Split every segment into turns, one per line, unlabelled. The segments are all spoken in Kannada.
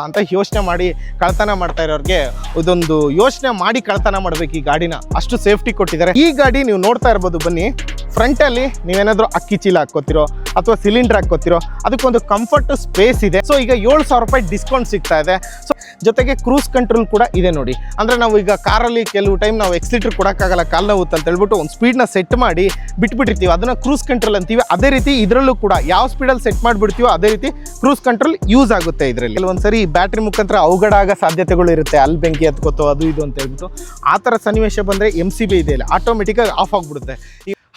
ಅಂತ ಯೋಚನೆ ಮಾಡಿ ಕಳ್ತನ ಮಾಡ್ತಾ ಇರೋರಿಗೆ ಇದೊಂದು ಯೋಚನೆ ಮಾಡಿ ಕಳ್ತನ ಮಾಡಬೇಕು. ಈ ಗಾಡಿನ ಅಷ್ಟು ಸೇಫ್ಟಿ ಕೊಟ್ಟಿದ್ದಾರೆ. ಈ ಗಾಡಿ ನೀವು ನೋಡ್ತಾ ಇರ್ಬೋದು, ಬನ್ನಿ ಫ್ರಂಟ್ ಅಲ್ಲಿ ನೀವೇನಾದ್ರೂ ಅಕ್ಕಿ ಚೀಲ ಹಾಕೋತಿರೋ ಅಥವಾ ಸಿಲಿಂಡರ್ ಹಾಕೋತಿರೋ ಅದಕ್ಕೊಂದು ಕಂಫರ್ಟ್ ಸ್ಪೇಸ್ ಇದೆ. ಸೊ ಈಗ 7,000 ರೂಪಾಯಿ ಡಿಸ್ಕೌಂಟ್ ಸಿಗ್ತಾ ಇದೆ. ಸೊ ಜೊತೆಗೆ ಕ್ರೂಸ್ ಕಂಟ್ರೋಲ್ ಕೂಡ ಇದೆ ನೋಡಿ. ಅಂದ್ರೆ ನಾವು ಈಗ ಕಾರಲ್ಲಿ ಕೆಲವು ಟೈಮ್ ನಾವು ಎಕ್ಸಿಲೇಟರ್ ಕೊಡೋಕ್ಕಾಗಲ್ಲ, ಕಾಲ್ ನೋವುತ್ತೆ ಅಂತ ಹೇಳ್ಬಿಟ್ಟು ಒಂದು ಸ್ಪೀಡ್ನ ಸೆಟ್ ಮಾಡಿ ಬಿಟ್ಬಿಟ್ಟಿರ್ತೀವಿ, ಅದನ್ನ ಕ್ರೂಸ್ ಕಂಟ್ರೋಲ್ ಅಂತೀವಿ. ಅದೇ ರೀತಿ ಇದರಲ್ಲೂ ಕೂಡ ಯಾವ ಸ್ಪೀಡಲ್ಲಿ ಸೆಟ್ ಮಾಡಿಬಿಡ್ತೀವೋ ಅದೇ ರೀತಿ ಕ್ರೂಸ್ ಕಂಟ್ರೋಲ್ ಯೂಸ್ ಆಗುತ್ತೆ ಇದರಲ್ಲಿ. ಕೆಲವೊಂದ್ಸರಿ ಬ್ಯಾಟ್ರಿ ಮುಖಾಂತರ ಅವಘಡ ಆಗೋ ಸಾಧ್ಯತೆಗಳು ಇರುತ್ತೆ, ಅಲ್ಲಿ ಬೆಂಕಿ ಹತ್ಕೋತೋ ಅದು ಇದು ಅಂತ ಹೇಳ್ಬಿಟ್ಟು. ಆ ಥರ ಸನ್ನಿವೇಶ ಬಂದರೆ MCB ಇದೆ, ಆಟೋಮೆಟಿಕ್ಕಾಗಿ ಆಫ್ ಆಗಿಬಿಡುತ್ತೆ.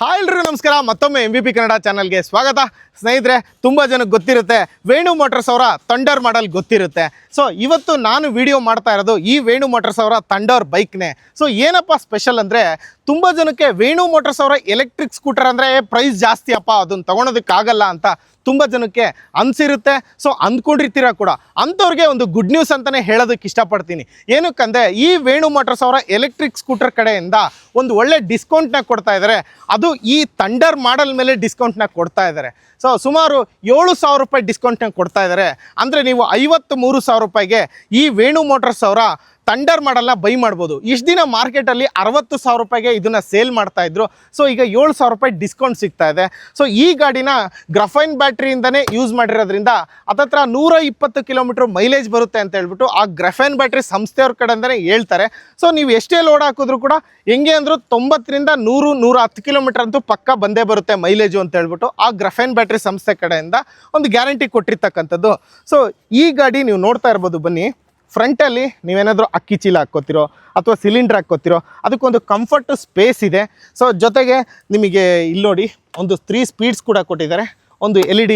ಹಾಯ್ ಎಲ್ರಿಗೂ ನಮಸ್ಕಾರ, ಮತ್ತೊಮ್ಮೆ MVP ಕನ್ನಡ ಚಾನಲ್ಗೆ ಸ್ವಾಗತ. ಸ್ನೇಹಿತರೆ, ತುಂಬ ಜನಕ್ಕೆ ಗೊತ್ತಿರುತ್ತೆ ವೇಣು ಮೋಟರ್ಸ್ ಅವರ ಥಂಡರ್ ಮಾಡೆಲ್ ಗೊತ್ತಿರುತ್ತೆ. ಸೊ ಇವತ್ತು ನಾನು ವಿಡಿಯೋ ಮಾಡ್ತಾ ಇರೋದು ಈ ವೇಣು ಮೋಟರ್ಸ್ ಅವರ ಥಂಡರ್ ಬೈಕ್ನೇ. ಸೊ ಏನಪ್ಪ ಸ್ಪೆಷಲ್ ಅಂದರೆ, ತುಂಬ ಜನಕ್ಕೆ ವೇಣು ಮೋಟರ್ಸ್ ಅವರ ಎಲೆಕ್ಟ್ರಿಕ್ ಸ್ಕೂಟರ್ ಅಂದರೆ ಪ್ರೈಸ್ ಜಾಸ್ತಿ ಅಪ್ಪ, ಅದನ್ನು ತೊಗೊಳೋದಕ್ಕಾಗಲ್ಲ ಅಂತ ತುಂಬ ಜನಕ್ಕೆ ಅನಿಸಿರುತ್ತೆ. ಸೊ ಅಂದ್ಕೊಂಡಿರ್ತೀರ ಕೂಡ. ಅಂಥವ್ರಿಗೆ ಒಂದು ಗುಡ್ ನ್ಯೂಸ್ ಅಂತಲೇ ಹೇಳೋದಕ್ಕೆ ಇಷ್ಟಪಡ್ತೀನಿ. ಏನಕ್ಕಂದರೆ ಈ ವೇಣು ಮೋಟರ್ಸ್ ಅವರ ಎಲೆಕ್ಟ್ರಿಕ್ ಸ್ಕೂಟರ್ ಕಡೆಯಿಂದ ಒಂದು ಒಳ್ಳೆ ಡಿಸ್ಕೌಂಟ್ನ ಕೊಡ್ತಾ ಇದ್ದಾರೆ. ಅದು ಈ ಥಂಡರ್ ಮಾಡೆಲ್ ಮೇಲೆ ಡಿಸ್ಕೌಂಟ್ನ ಕೊಡ್ತಾ ಇದ್ದಾರೆ. ಸೊ ಸುಮಾರು 7,000 ರೂಪಾಯಿ ಡಿಸ್ಕೌಂಟ್ನ ಕೊಡ್ತಾ ಇದ್ದಾರೆ. ಅಂದರೆ ನೀವು 53,000 ರೂಪಾಯಿಗೆ ಈ ವೇಣು ಮೋಟರ್ಸ್ ಅವರ ಥಂಡರ್ ಮಾಡೆಲ್ನ ಬೈ ಮಾಡ್ಬೋದು. ಇಷ್ಟು ದಿನ ಮಾರ್ಕೆಟಲ್ಲಿ 60,000 ರೂಪಾಯಿಗೆ ಇದನ್ನು ಸೇಲ್ ಮಾಡ್ತಾ ಇದ್ರು. ಸೊ ಈಗ 7,000 ರೂಪಾಯಿ ಡಿಸ್ಕೌಂಟ್ ಸಿಗ್ತಾ ಇದೆ. ಸೊ ಈ ಗಾಡಿನ ಗ್ರಫೈನ್ ಬ್ಯಾಟ್ರಿಯಿಂದನೇ ಯೂಸ್ ಮಾಡಿರೋದ್ರಿಂದ ಹತ್ತತ್ರ 120 ಕಿಲೋಮೀಟರ್ ಮೈಲೇಜ್ ಬರುತ್ತೆ ಅಂತ ಹೇಳ್ಬಿಟ್ಟು ಆ ಗ್ರಫೈನ್ ಬ್ಯಾಟ್ರಿ ಸಂಸ್ಥೆಯವ್ರ ಕಡೆಯಿಂದನೇ ಹೇಳ್ತಾರೆ. ಸೊ ನೀವು ಎಷ್ಟೇ ಲೋಡ್ ಹಾಕಿದ್ರು ಕೂಡ ಹೆಂಗೆ ಅಂದರೂ 90ರಿಂದ 100-110 ಕಿಲೋಮೀಟರ್ ಅಂತೂ ಪಕ್ಕ ಬಂದೇ ಬರುತ್ತೆ ಮೈಲೇಜು ಅಂತ ಹೇಳ್ಬಿಟ್ಟು ಆ ಗ್ರಫೈನ್ ಬ್ಯಾಟ್ರಿ ಸಂಸ್ಥೆ ಕಡೆಯಿಂದ ಒಂದು ಗ್ಯಾರಂಟಿ ಕೊಟ್ಟಿರ್ತಕ್ಕಂಥದ್ದು. ಸೊ ಈ ಗಾಡಿ ನೀವು ನೋಡ್ತಾ ಇರ್ಬೋದು, ಬನ್ನಿ ಫ್ರಂಟಲ್ಲಿ ನೀವೇನಾದರೂ ಅಕ್ಕಿ ಚೀಲ ಹಾಕ್ಕೋತಿರೋ ಅಥವಾ ಸಿಲಿಂಡರ್ ಹಾಕ್ಕೋತಿರೋ ಅದಕ್ಕೊಂದು ಕಂಫರ್ಟ್ ಸ್ಪೇಸ್ ಇದೆ. ಸೊ ಜೊತೆಗೆ ನಿಮಗೆ ಇಲ್ಲಿ ನೋಡಿ ಒಂದು 3 ಸ್ಪೀಡ್ಸ್ ಕೂಡ ಕೊಟ್ಟಿದ್ದಾರೆ, ಒಂದು LED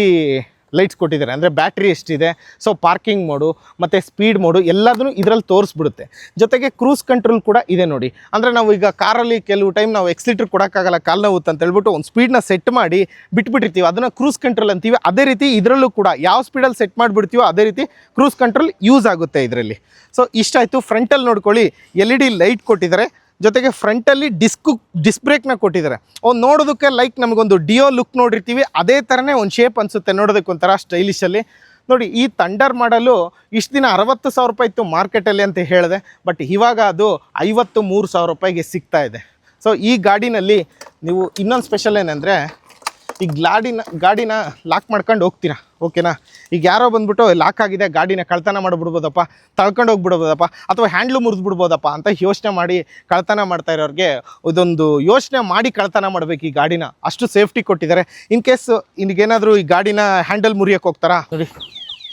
ಲೈಟ್ಸ್ ಕೊಟ್ಟಿದ್ದಾರೆ. ಅಂದರೆ ಬ್ಯಾಟ್ರಿ ಎಷ್ಟಿದೆ, ಸೊ ಪಾರ್ಕಿಂಗ್ ಮೋಡು ಮತ್ತು ಸ್ಪೀಡ್ ಮೋಡು ಎಲ್ಲದನ್ನು ಇದರಲ್ಲಿ ತೋರಿಸ್ಬಿಡುತ್ತೆ. ಜೊತೆಗೆ ಕ್ರೂಸ್ ಕಂಟ್ರೋಲ್ ಕೂಡ ಇದೆ ನೋಡಿ. ಅಂದರೆ ನಾವು ಈಗ ಕಾರಲ್ಲಿ ಕೆಲವು ಟೈಮ್ ನಾವು ಎಕ್ಸಿಲೇಟರ್ ಕೊಡೋಕ್ಕಾಗಲ್ಲ, ಕಾಲ್ ನೋವುತ್ತೆ ಅಂತ ಹೇಳ್ಬಿಟ್ಟು ಒಂದು ಸ್ಪೀಡ್ನ ಸೆಟ್ ಮಾಡಿ ಬಿಟ್ಬಿಟ್ಟಿರ್ತೀವಿ, ಅದನ್ನು ಕ್ರೂಸ್ ಕಂಟ್ರೋಲ್ ಅಂತೀವಿ. ಅದೇ ರೀತಿ ಇದರಲ್ಲೂ ಕೂಡ ಯಾವ ಸ್ಪೀಡಲ್ಲಿ ಸೆಟ್ ಮಾಡಿಬಿಡ್ತೀವೋ ಅದೇ ರೀತಿ ಕ್ರೂಸ್ ಕಂಟ್ರೋಲ್ ಯೂಸ್ ಆಗುತ್ತೆ ಇದರಲ್ಲಿ. ಸೊ ಇಷ್ಟಾಯಿತು. ಫ್ರಂಟಲ್ಲಿ ನೋಡ್ಕೊಳ್ಳಿ LED ಲೈಟ್ ಕೊಟ್ಟಿದ್ದಾರೆ. ಜೊತೆಗೆ ಫ್ರಂಟಲ್ಲಿ ಡಿಸ್ಕ್ ಬ್ರೇಕ್ನ ಕೊಟ್ಟಿದ್ದಾರೆ. ನೋಡೋದಕ್ಕೆ ಲೈಕ್ ನಮಗೊಂದು ಡಿಯೋ ಲುಕ್ ನೋಡಿರ್ತೀವಿ, ಅದೇ ಥರನೇ ಒಂದು ಶೇಪ್ ಅನಿಸುತ್ತೆ ನೋಡೋದಕ್ಕೆ, ಒಂಥರ ಸ್ಟೈಲಿಶಲ್ಲಿ. ನೋಡಿ ಈ ಥಂಡರ್ ಮಾಡಲು ಇಷ್ಟು ದಿನ 60,000 ರೂಪಾಯಿ ಇತ್ತು ಮಾರ್ಕೆಟಲ್ಲಿ ಅಂತ ಹೇಳಿದೆ, ಬಟ್ ಇವಾಗ ಅದು 53,000 ರೂಪಾಯಿಗೆ ಸಿಗ್ತಾ ಇದೆ. ಸೊ ಈ ಗಾಡಿನಲ್ಲಿ ನೀವು ಇನ್ನೊಂದು ಸ್ಪೆಷಲ್ ಏನಂದರೆ, ಈ ಗಾಡಿನ ಲಾಕ್ ಮಾಡ್ಕೊಂಡು ಹೋಗ್ತೀರಾ, ಓಕೆನಾ? ಈಗ ಯಾರೋ ಬಂದ್ಬಿಟ್ಟು ಲಾಕ್ ಆಗಿದೆ ಗಾಡಿನ ಕಳ್ತನ ಮಾಡಿಬಿಡ್ಬೋದಪ್ಪ, ತಳ್ಕೊಂಡು ಹೋಗ್ಬಿಡ್ಬೋದಪ್ಪ, ಅಥವಾ ಹ್ಯಾಂಡ್ಲು ಮುರಿದು ಬಿಡ್ಬೋದಪ್ಪ ಅಂತ ಯೋಚನೆ ಮಾಡಿ ಕಳ್ತನ ಮಾಡ್ತಾ ಇರೋರಿಗೆ ಇದೊಂದು ಯೋಚನೆ ಮಾಡಿ ಕಳ್ತನ ಮಾಡಬೇಕು. ಈ ಗಾಡಿನ ಅಷ್ಟು ಸೇಫ್ಟಿ ಕೊಟ್ಟಿದ್ದಾರೆ. ಇನ್ ಕೇಸ್ ಇನ್ನೇನಾದರೂ ಈ ಗಾಡಿನ ಹ್ಯಾಂಡಲ್ ಮುರಿಯೋಕ್ಕೆ ಹೋಗ್ತಾರಾ,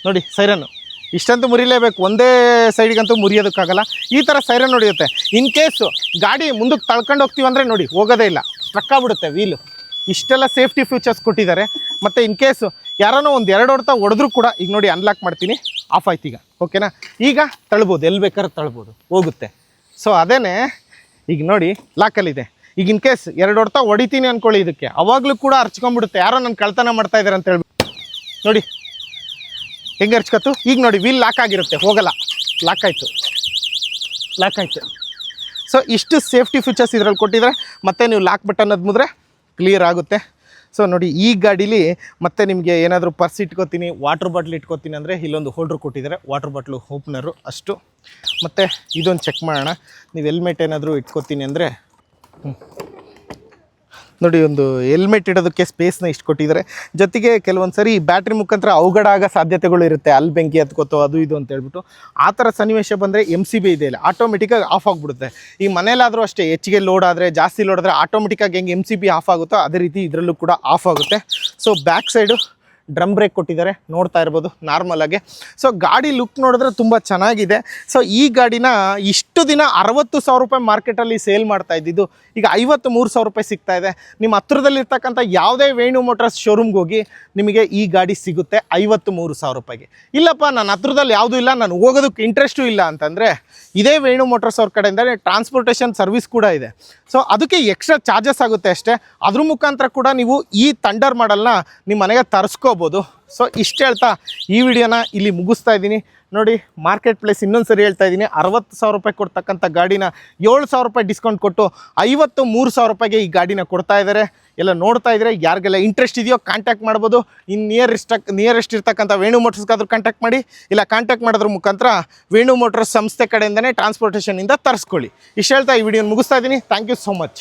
ನೋಡಿ ಸೈರನ್ನು ಇಷ್ಟಂತೂ ಮುರಿಲೇಬೇಕು, ಒಂದೇ ಸೈಡಿಗಂತೂ ಮುರಿಯೋದಕ್ಕಾಗಲ್ಲ. ಈ ಥರ ಸೈರನ್ ಹೊಡೆಯುತ್ತೆ. ಇನ್ ಕೇಸು ಗಾಡಿ ಮುಂದಕ್ಕೆ ತಳ್ಕೊಂಡು ಹೋಗ್ತೀವಿ ಅಂದರೆ ನೋಡಿ ಹೋಗೋದೇ ಇಲ್ಲ, ಸ್ಟ್ರಕ್ ಆಗ್ಬಿಡುತ್ತೆ ವೀಲು. ಇಷ್ಟೆಲ್ಲ ಸೇಫ್ಟಿ ಫೀಚರ್ಸ್ ಕೊಟ್ಟಿದ್ದಾರೆ. ಮತ್ತು ಇನ್ ಕೇಸು ಯಾರೋ ಒಂದು 2 ಹೊಡೆತ ಹೊಡೆದ್ರೂ ಕೂಡ ಈಗ ನೋಡಿ ಅನ್ಲಾಕ್ ಮಾಡ್ತೀನಿ, ಆಫ್ ಆಯ್ತು ಈಗ, ಓಕೆನಾ? ಈಗ ತಳ್ಬೋದು, ಎಲ್ಲಿ ಬೇಕಾದ್ರೂ ತಳ್ಬೋದು, ಹೋಗುತ್ತೆ. ಸೊ ಅದೇ ಈಗ ನೋಡಿ ಲಾಕಲ್ಲಿದೆ. ಈಗ ಇನ್ ಕೇಸ್ 2 ಹೊಡೆತ ಹೊಡಿತೀನಿ ಅಂದ್ಕೊಳ್ಳಿ, ಇದಕ್ಕೆ ಅವಾಗಲೂ ಕೂಡ ಹರ್ಚ್ಕೊಂಡ್ಬಿಡುತ್ತೆ, ಯಾರೋ ನನ್ನ ಕಳ್ತನ ಮಾಡ್ತಾ ಇದ್ದಾರೆ ಅಂತ ಹೇಳ್ಬಿಟ್ಟು. ನೋಡಿ ಹೆಂಗೆ ಹರ್ಚ್ಕೊತು. ಈಗ ನೋಡಿ ವೀಲ್ ಲಾಕ್ ಆಗಿರುತ್ತೆ, ಹೋಗಲ್ಲ, ಲಾಕ್ ಆಯಿತು. ಸೊ ಇಷ್ಟು ಸೇಫ್ಟಿ ಫೀಚರ್ಸ್ ಇದರಲ್ಲಿ ಕೊಟ್ಟಿದ್ದಾರೆ. ಮತ್ತು ನೀವು ಲಾಕ್ ಬಟನ್ ಅದ್ಮಿದ್ರೆ ಕ್ಲಿಯರ್ ಆಗುತ್ತೆ. ಸೊ ನೋಡಿ ಈ ಗಾಡೀಲಿ ಮತ್ತೆ ನಿಮಗೆ ಏನಾದರೂ ಪರ್ಸ್ ಇಟ್ಕೋತೀನಿ, ವಾಟರ್ ಬಾಟ್ಲ್ ಇಟ್ಕೋತೀನಿ ಅಂದರೆ ಇಲ್ಲೊಂದು ಹೋಲ್ಡ್ರ್ ಕೊಟ್ಟಿದ್ದಾರೆ, ವಾಟರ್ ಬಾಟ್ಲು ಓಪ್ನರು ಅಷ್ಟು. ಮತ್ತು ಇದೊಂದು ಚೆಕ್ ಮಾಡೋಣ, ನೀವು ಹೆಲ್ಮೆಟ್ ಏನಾದರೂ ಇಟ್ಕೋತೀನಿ ಅಂದರೆ ನೋಡಿ ಒಂದು ಹೆಲ್ಮೆಟ್ ಇಡೋದಕ್ಕೆ ಸ್ಪೇಸ್ನ ಇಷ್ಟು ಕೊಟ್ಟಿದ್ದಾರೆ. ಜೊತೆಗೆ ಕೆಲವೊಂದು ಸರಿ ಬ್ಯಾಟ್ರಿ ಮುಖಾಂತರ ಅವಘಡ ಆಗೋ ಸಾಧ್ಯತೆಗಳು ಇರುತ್ತೆ, ಅಲ್ಲಿ ಬೆಂಕಿ ಹತ್ಕೋತೋ ಅದು ಇದು ಅಂತ ಹೇಳ್ಬಿಟ್ಟು. ಆ ಥರ ಸನ್ನಿವೇಶ ಬಂದರೆ MCB ಇದೆ, ಆಟೋಮೆಟಿಕ್ಕಾಗಿ ಆಫ್ ಆಗಿಬಿಡುತ್ತೆ. ಈ ಮನೇಲಾದರೂ ಅಷ್ಟೇ ಹೆಚ್ಚಿಗೆ ಲೋಡ್ ಆದರೆ, ಜಾಸ್ತಿ ಲೋಡ್ ಆದರೆ ಆಟೋಮೆಟಿಕ್ಕಾಗಿ ಹೆಂಗೆ MCB ಆಫ್ ಆಗುತ್ತೋ ಅದೇ ರೀತಿ ಇದರಲ್ಲೂ ಕೂಡ ಆಫ್ ಆಗುತ್ತೆ. So back side drum break ಕೊಟ್ಟಿದ್ದಾರೆ, ನೋಡ್ತಾ ಇರ್ಬೋದು ನಾರ್ಮಲಾಗೆ. ಸೊ ಗಾಡಿ ಲುಕ್ ನೋಡಿದ್ರೆ ತುಂಬ ಚೆನ್ನಾಗಿದೆ. ಸೊ ಈ ಗಾಡಿನ ಇಷ್ಟು ದಿನ 60,000 ರೂಪಾಯಿ ಮಾರ್ಕೆಟಲ್ಲಿ ಸೇಲ್ ಮಾಡ್ತಾ ಇದ್ದಿದ್ದು ಈಗ 53,000 ರೂಪಾಯಿ ಸಿಗ್ತಾ ಇದೆ. ನಿಮ್ಮ ಹತ್ರದಲ್ಲಿರ್ತಕ್ಕಂಥ ಯಾವುದೇ ವೇಣು ಮೋಟರ್ಸ್ ಶೋರೂಮ್ಗೆ ಹೋಗಿ ನಿಮಗೆ ಈ ಗಾಡಿ ಸಿಗುತ್ತೆ 53,000 ರೂಪಾಯಿಗೆ. ಇಲ್ಲಪ್ಪ ನನ್ನ ಹತ್ರದಲ್ಲಿ ಯಾವುದೂ ಇಲ್ಲ, ನಾನು ಹೋಗೋದಕ್ಕೆ ಇಂಟ್ರೆಸ್ಟು ಇಲ್ಲ ಅಂತಂದರೆ ಇದೇ ವೇಣು ಮೋಟರ್ಸ್ ಅವ್ರ ಕಡೆಯಿಂದ ಟ್ರಾನ್ಸ್ಪೋರ್ಟೇಷನ್ ಸರ್ವಿಸ್ ಕೂಡ ಇದೆ. ಸೊ ಅದಕ್ಕೆ ಎಕ್ಸ್ಟ್ರಾ ಚಾರ್ಜಸ್ ಆಗುತ್ತೆ ಅಷ್ಟೇ. ಅದ್ರ ಮುಖಾಂತರ ಕೂಡ ನೀವು ಈ ಥಂಡರ್ ಮಾಡೆಲ್ನ ನಿಮ್ಮ ಮನೆಗೆ ತರಿಸ್ಕೋಬೋದು. ತಿಳ್ಕೊಬೋದು. ಸೊ ಇಷ್ಟು ಹೇಳ್ತಾ ಈ ವಿಡಿಯೋನ ಇಲ್ಲಿ ಮುಗಿಸ್ತಾ ಇದ್ದೀನಿ. ನೋಡಿ, ಮಾರ್ಕೆಟ್ ಪ್ಲೇಸ್ ಇನ್ನೊಂದು ಸರಿ ಹೇಳ್ತಾ ಇದ್ದೀನಿ, 60,000 ರೂಪಾಯಿ ಕೊಡ್ತಕ್ಕಂಥ ಗಾಡಿನ 7,000 ರೂಪಾಯಿ ಡಿಸ್ಕೌಂಟ್ ಕೊಟ್ಟು 53,000 ರೂಪಾಯಿಗೆ ಈ ಗಾಡಿನ ಕೊಡ್ತಾ ಇದ್ದಾರೆ. ಎಲ್ಲ ನೋಡ್ತಾ ಇದ್ರೆ ಯಾರಿಗೆಲ್ಲ ಇಂಟ್ರೆಸ್ಟ್ ಇದೆಯೋ ಕಾಂಟ್ಯಾಕ್ಟ್ ಮಾಡ್ಬೋದು. ಇನ್ನು ನಿಯರೆಸ್ಟ್ ಇರ್ತಕ್ಕಂಥ ವೇಣು ಮೋಟರ್ಸ್ಗಾದ್ರೂ ಕಾಂಟ್ಯಾಕ್ಟ್ ಮಾಡಿ, ಇಲ್ಲ ಕಾಂಟ್ಯಾಕ್ಟ್ ಮಾಡೋದ್ರ ಮುಖಾಂತರ ವೇಣು ಮೋಟರ್ಸ್ ಸಂಸ್ಥೆ ಕಡೆಯಿಂದನೇ ಟ್ರಾನ್ಸ್ಪೋರ್ಟೇಷನಿಂದ ತರಿಸ್ಕೊಳ್ಳಿ. ಇಷ್ಟು ಹೇಳ್ತಾ ಈ ವಿಡಿಯೋನ ಮುಗಿಸ್ತಾ ಇದ್ದೀನಿ. Thank you so much.